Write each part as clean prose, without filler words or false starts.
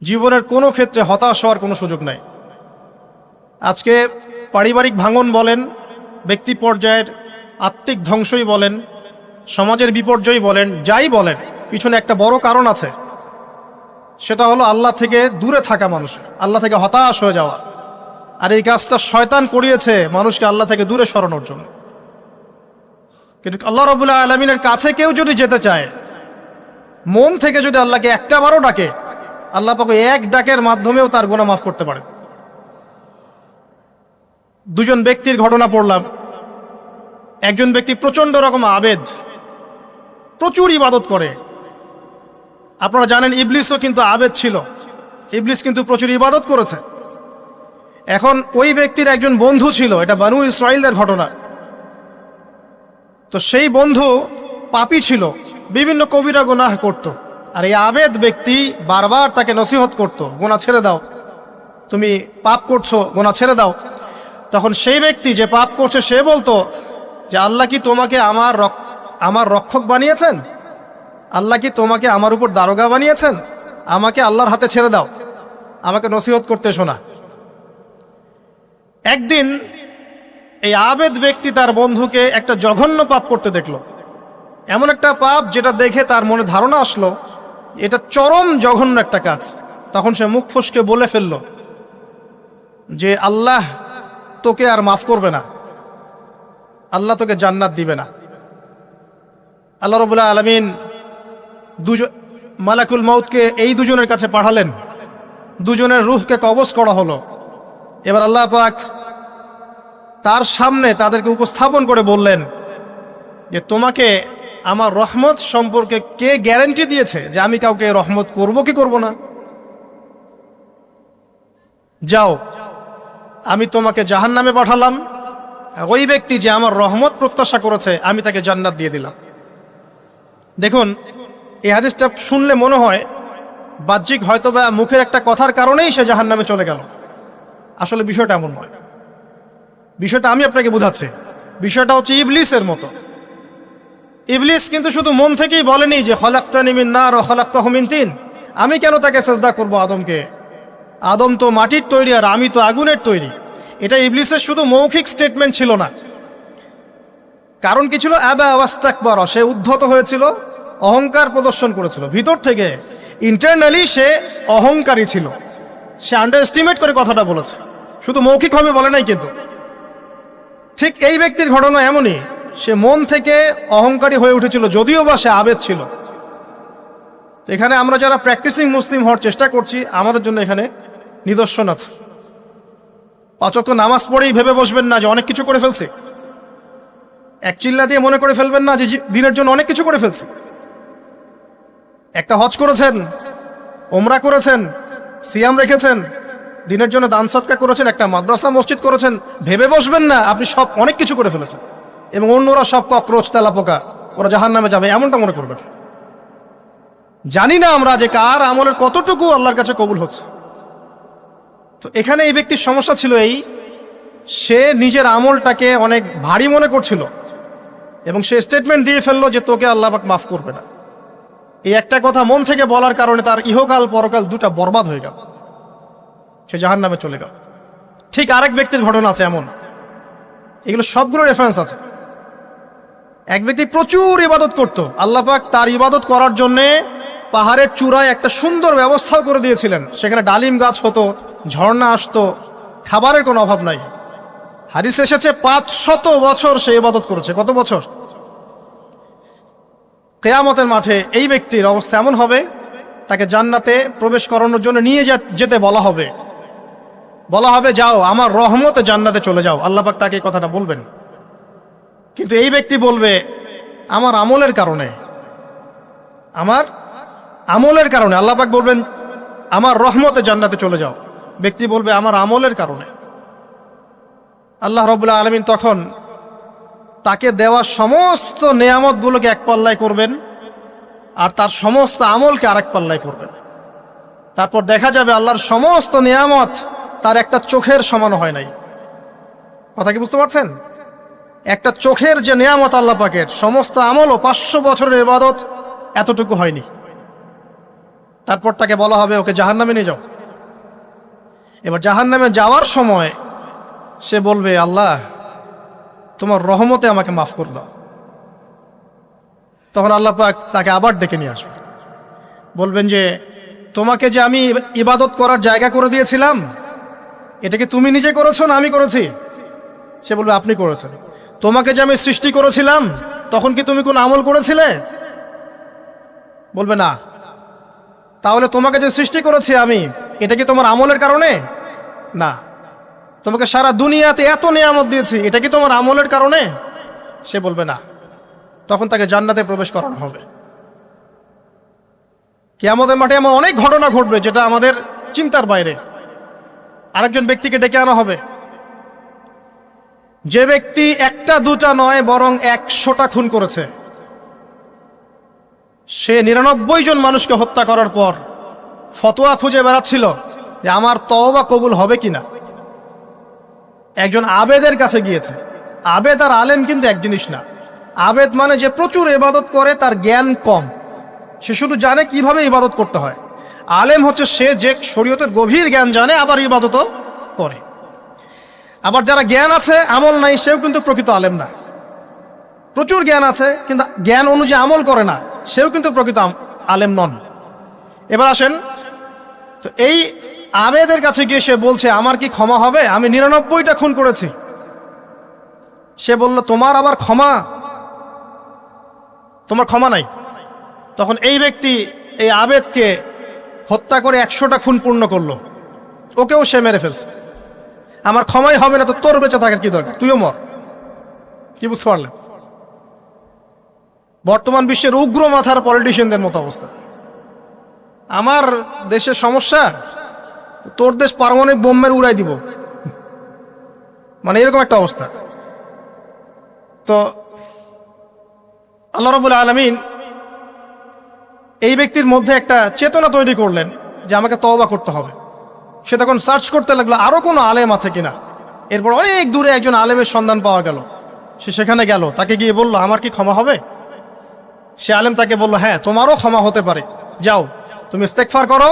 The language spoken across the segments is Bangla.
জীবনের কোনো ক্ষেত্রে হতাশ হওয়ার কোনো সুযোগ নাই। আজকে পারিবারিক ভাঙন বলেন, ব্যক্তি পর্যায়ের আত্মিক ধ্বংসই বলেন, সমাজের বিপর্যয় বলেন, যাই বলেন, পিছনে একটা বড় কারণ আছে। সেটা হলো আল্লাহ থেকে দূরে থাকা মানুষ, আল্লাহ থেকে হতাশ হয়ে যাওয়া। আর এই কাজটা শয়তান করিয়েছে মানুষকে আল্লাহ থেকে দূরে সরানোর জন্য। কিন্তু আল্লাহ রাব্বুল আলামিনের কাছে কেউ যদি যেতে চায়, মন থেকে যদি আল্লাহকে একটা বারও ডাকে, আল্লাহ পাক এক ডাকের মাধ্যমেও তার গুনাহ মাফ করতে পারে। দুজন ব্যক্তির ঘটনা পড়লাম। একজন ব্যক্তি প্রচণ্ড রকম আবেদ, প্রচুর ইবাদত করে। আপনারা জানেন ইবলিসও কিন্তু আবেদ ছিল, ইবলিস কিন্তু প্রচুর ইবাদত করেছে। এখন ওই ব্যক্তির একজন বন্ধু ছিল, এটা বানু ইসরাইলদের ঘটনা। তো সেই বন্ধু পাপী ছিল, বিভিন্ন কবিরা গুনাহ করত। আর এই আবেদ ব্যক্তি বারবার তাকে নসিহত করত, গুনাহ ছেড়ে দাও, তুমি পাপ করছো, গুনাহ ছেড়ে দাও। তখন সেই ব্যক্তি যে পাপ করছে সে বলতো যে আল্লাহ কি তোমাকে আমার রক্ষক বানিয়েছেন? আল্লাহ কি তোমাকে আমার উপর দারোগা বানিয়েছেন? আমাকে আল্লাহর হাতে ছেড়ে দাও, আমাকে নসিহত করতে শোনা। একদিন এই আবেদ ব্যক্তি তার বন্ধুকে একটা জঘন্য পাপ করতে দেখলো, এমন একটা পাপ যেটা দেখে তার মনে ধারণা আসলো এটা চরম জঘন্য একটা কাজ। তখন সে মুখ ফসকে বলে ফেলল যে আল্লাহ তোকে আর মাফ করবে না, আল্লাহ তোকে জান্নাত দিবে না। আল্লাহ রাব্বুল আলামিন মালাকুল মউতকে এই দুজনের কাছে পাঠালেন, দুজনের রূহকে কবজ করা হলো। এবার আল্লাহ পাক তার সামনে তাদেরকে উপস্থাপন করে বললেন যে তোমাকে আমার রহমত সম্পর্কে কে গ্যারান্টি দিয়েছে যে আমি কাউকে রহমত করব কি করব না? যাও, আমি তোমাকে জাহান্নামে পাঠালাম, ওই ব্যক্তি যে আমার রহমত প্রত্যাশা করেছে আমি তাকে জান্নাত দিয়ে দিলাম। দেখুন, এই হাদিসটা শুনলে মনে হয় বাহ্যিক হয়তোবা মুখের একটা কথার কারণেই সে জাহান্নামে চলে গেল। আসলে বিষয়টা এমন নয়। বিষয়টা আমি আপনাকে বোঝাচ্ছি। বিষয়টা হচ্ছে ইবলিসের মতো। ইবলিস কিন্তু শুধু মন থেকেই বলেনি যে খলাকতানি মিন নার ওয়া খলাকতাহু মিন তিন, আমি কেন তাকে সেজদা করব আদমকে? আদম তো মাটির তৈরি আর আমি তো আগুনের তৈরি। এটা ইবলিসের শুধু মৌখিক স্টেটমেন্ট ছিল না, কারণ কি ছিল? আবা ওয়াস্তাকবার, সে উদ্ধত হয়েছিল, অহংকার প্রদর্শন করেছিল। ভিতর থেকে ইন্টারনালি সে অহংকারী ছিল, সে আন্ডার এস্টিমেট করে কথাটা বলেছে, শুধু মৌখিকভাবে বলে নাই। কিন্তু ঠিক এই ব্যক্তির ঘটনা এমনই, সে মন থেকে অহংকারী হয়ে উঠেছিল, যদিও বা সে আবেদ ছিল। এখানে আমরা যারা প্র্যাকটিসিং মুসলিম হওয়ার চেষ্টা করছি, আমাদের জন্য এখানে নিদর্শন আছে। পাঁচ ওয়াক্ত নামাজ পড়েই ভেবে বসবেন না যে অনেক কিছু করে ফেলছে, এক চিল্লা দিয়ে মনে করে ফেলবেন না যে দিনের জন্য অনেক কিছু করে ফেলছে। একটা হজ করেছেন, ওমরা করেছেন, সিয়াম রেখেছেন, দিনের জন্য দান সদকা করেছেন, একটা মাদ্রাসা মসজিদ করেছেন, ভেবে বসবেন না আপনি সব অনেক কিছু করে ফেলেছেন এবং অন্যরা সব ককরোচ তেলাপোকা, ওরা জাহান্নামে যাবে, এমনটা মনে করবেন। জানি না আমরা যে কার আমলের কতটুকু আল্লাহর কাছে কবুল হচ্ছে। তো এখানে এই ব্যক্তির সমস্যা ছিল এই, সে নিজের আমলটাকে অনেক ভারী মনে করছিল এবং সে স্টেটমেন্ট দিয়ে ফেললো যে তোকে আল্লাহ পাক মাফ করবে না। এই একটা কথা মন থেকে বলার কারণে তার ইহকাল পরকাল দুটা বরবাদ হয়ে গেল, সে জাহান্নামে চলে গেল। ঠিক আরেক ব্যক্তির ঘটনা আছে এমন, এগুলো সবগুলো রেফারেন্স আছে। এক ব্যক্তি প্রচুর ইবাদত করত, আল্লাহ পাক তার ইবাদত করার জন্যে পাহাড়ের চূড়ায় একটা সুন্দর ব্যবস্থাও করে দিয়েছিলেন। সেখানে ডালিম গাছ হতো, ঝর্ণা আসতো, খাবারের কোনো অভাব নাই। হাদিস এসেছে 500 বছর সে ইবাদত করেছে। কত বছর? কিয়ামতের মাঠে এই ব্যক্তির অবস্থা এমন হবে, তাকে জান্নাতে প্রবেশ করানোর জন্য নিয়ে যেতে বলা হবে যাও আমার রহমতে জান্নাতে চলে যাও। আল্লাহ পাক তাকে এই কথাটা বলবেন, কিন্তু এই ব্যক্তি বলবে আমার আমলের কারণে আল্লাহ পাক বলবেন আমার রহমতে জান্নাতে চলে যাও। ব্যক্তি বলবে আমার আমলের কারণে। আল্লাহ রাব্বুল আলামিন তখন তাকে দেওয়া সমস্ত নেয়ামতগুলোকে এক পাল্লায় করবেন আর তার সমস্ত আমলকে আরেক পাল্লায় করবেন। তারপর দেখা যাবে আল্লাহর সমস্ত নেয়ামত তার একটা চোখের সমান হয় নাই। কথা কি বুঝতে পারছেন? একটা চোখের যে নেয়ামত আল্লাহ পাকের, সমস্ত আমল ও 500 বছরের ইবাদত এতটুকু হয়নি। তারপর তাকে বলা হবে ওকে জাহান্নামে নিয়ে যাও। এবার জাহান্নামে যাওয়ার সময় সে বলবে, আল্লাহ তোমার রহমতে আমাকে মাফ করে দাও। তখন আল্লাহ পাক তাকে আবার ডেকে নিয়ে আসবে, বলবেন যে তোমাকে যে আমি ইবাদত করার জায়গা করে দিয়েছিলাম, এটা কি তুমি নিজে করেছো না আমি করেছি? সে বলবে আপনি করেছেন। তোমাকে যে আমি সৃষ্টি করেছিলাম, তখন কি তুমি কোন আমল করেছিলে? বলবে না। তাহলে তোমাকে যে সৃষ্টি করেছি আমি, এটা কি তোমার আমলের কারণে? না। তোমাকে সারা দুনিয়াতে এত নিয়ামত দিয়েছি, এটা কি তোমার আমলের কারণে? সে বলবে না। তখন তাকে জান্নাতে প্রবেশ করানো হবে। কিয়ামতের মাঠে এমন অনেক ঘটনা ঘটবে যেটা আমাদের চিন্তার বাইরে। আরেকজন ব্যক্তিকে ডেকে আনা হবে, যে ব্যক্তি একটা দুটা নয় বরং 100টা খুন করেছে। সে 99 জন মানুষকে হত্যা করার পর ফতোয়া খুঁজে বেড়াচ্ছিল যে আমার তওবা কবুল হবে কিনা। একজন আবেদের কাছে গিয়েছে। আবেদ আর আলেম কিন্তু এক জিনিস না। আবেদ মানে যে প্রচুর ইবাদত করে, তার জ্ঞান কম, সে শুধু জানে কিভাবে ইবাদত করতে হয়। আলেম হচ্ছে সে যে শরীয়তের গভীর জ্ঞান জানে, আবার ইবাদতও করে। আবার যারা জ্ঞান আছে আমল নাই, সেও কিন্তু প্রকৃত আলেম না। প্রচুর জ্ঞান আছে কিন্তু জ্ঞান অনুযায়ী আমল করে না, সেও কিন্তু প্রকৃত আলেম নন। এবার আসেন, তো এই আবেদের কাছে গিয়ে সে বলছে আমার কি ক্ষমা হবে? আমি 99টা খুন করেছি। সে বলল তোমার আবার ক্ষমা? তোমার ক্ষমা নাই। তখন এই ব্যক্তি এই আবেদকে হত্যা করে 100টা খুন পূর্ণ করলো, ওকেও সে মেরে ফেলছে। আমার ক্ষমাই হবে না তো তোর বেঁচে থাকার কি দরকার, তুইও মর। কি বুঝতে পারলেন? বর্তমান বিশ্বের উগ্র মাথার পলিটিশিয়ানদের মতো অবস্থা। আমার দেশের সমস্যা, তোর দেশ পারমাণবিক বোমের উড়াই দিব, মানে এরকম একটা অবস্থা। তো আল্লাহ রাব্বুল আলামিন এই ব্যক্তির মধ্যে একটা চেতনা তৈরি করলেন যে আমাকে তওবা করতে হবে। সে তখন সার্চ করতে লাগলো আরো কোনো আলেম আছে কিনা। এরপর অনেক দূরে একজন আলেমের সন্ধান পাওয়া গেল। সে সেখানে গেল, তাকে গিয়ে বলল আমার কি ক্ষমা হবে? সে আলেম তাকে বলল হ্যাঁ, তোমারও ক্ষমা হতে পারে। যাও, তুমি ইস্তেগফার করো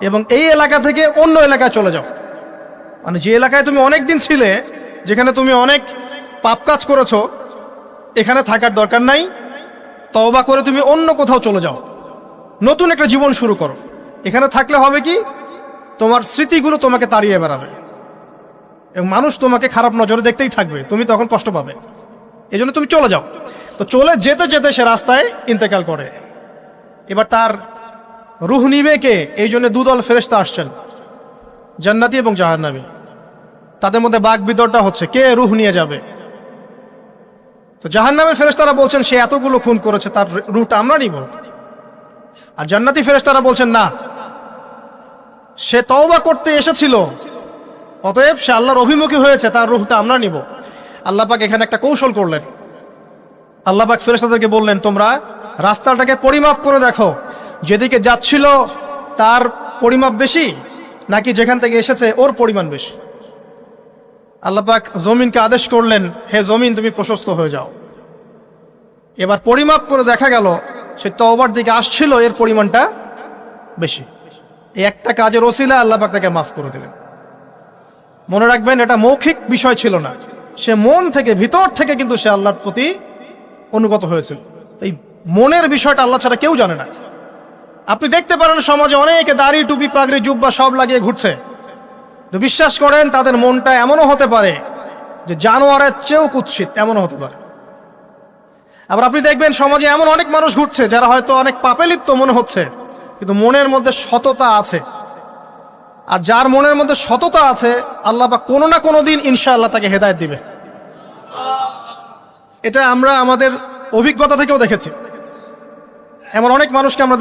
এবং এই এলাকা থেকে অন্য এলাকায় চলে যাও। মানে যে এলাকায় তুমি অনেক দিন ছিলে, যেখানে তুমি অনেক পাপ কাজ করেছো, এখানে থাকার দরকার নাই। তওবা করে তুমি অন্য কোথাও চলে যাও, নতুন একটা জীবন শুরু করো। এখানে থাকলে হবে কি, তোমার স্মৃতিগুলো তোমাকে তাড়িয়ে বেড়াবে এবং মানুষ তোমাকে খারাপ নজরে দেখতেই থাকবে, তুমি তখন কষ্ট পাবে। এই জন্য তুমি চলে যাও। তো চলে যেতে যেতে সে রাস্তায় ইন্তেকাল করে। এবার তার রূহ নিবে কে? এই জন্য দুদল ফেরেশতা আসছেন, জান্নাতি এবং জাহান্নামী। তাদের মধ্যে বাক বিতরটা হচ্ছে কে রূহ নিয়ে যাবে। তো জাহান্নামের ফেরেশতারা বলছেন সে এতগুলো খুন করেছে, তার রূহটা আমরা নিব। আর জান্নাতি ফেরেশতারা বলছেন না, সে তওবা করতে এসেছিল, অতএব সে আল্লাহর অভিমুখী হয়েছে, তার রূহটা আমরা নিব। আল্লাহ পাক এখানে একটা কৌশল করলেন। আল্লাহ পাক ফেরেশতাদেরকে বললেন তোমরা রাস্তাটাকে পরিমাপ করে দেখো, যেদিকে যাচ্ছিল তার পরিমাপ বেশি নাকি যেখান থেকে এসেছে ওর পরিমাণ বেশি। আল্লাহ পাক জমিনকে আদেশ করলেন হে জমিন তুমি প্রশস্ত হয়ে যাও। এবার পরিমাপ করে দেখা গেল সে তওবার দিকে আসছিল, এর পরিমাণটা বেশি। এই একটা কাজের ওসিলা আল্লাহ পাক তাকে মাফ করে দিলেন। মনে রাখবেন এটা মৌখিক বিষয় ছিল না, সে মন থেকে ভিতর থেকে কিন্তু সে আল্লাহর প্রতি অনুগত হয়েছিল। এই মনের বিষয়টা আল্লাহ ছাড়া কেউ জানে না। আপনি দেখতে পারেন সমাজে অনেকে দাড়ি টুপি পাগড়ি জুব্বা সব লাগিয়ে ঘুরছে, তো বিশ্বাস করেন তাদের মনটা এমনও হতে পারে যে জানোয়ারের চেয়েও কুৎসিত, এমনও হতে পারে। আবার আপনি দেখবেন সমাজে এমন অনেক মানুষ ঘুরছে যারা হয়তো অনেক পাপে লিপ্ত মনে হচ্ছে, কিন্তু মনের মধ্যে সততা আছে। আর যার মনের মধ্যে সততা আছে, আল্লাহ পাক কোনো না কোনো দিন ইনশাআল্লাহ তাকে হেদায়েত দিবে। এটা আমরা আমাদের অভিজ্ঞতা থেকেও দেখেছি। এমন অনেক মানুষকে আমরা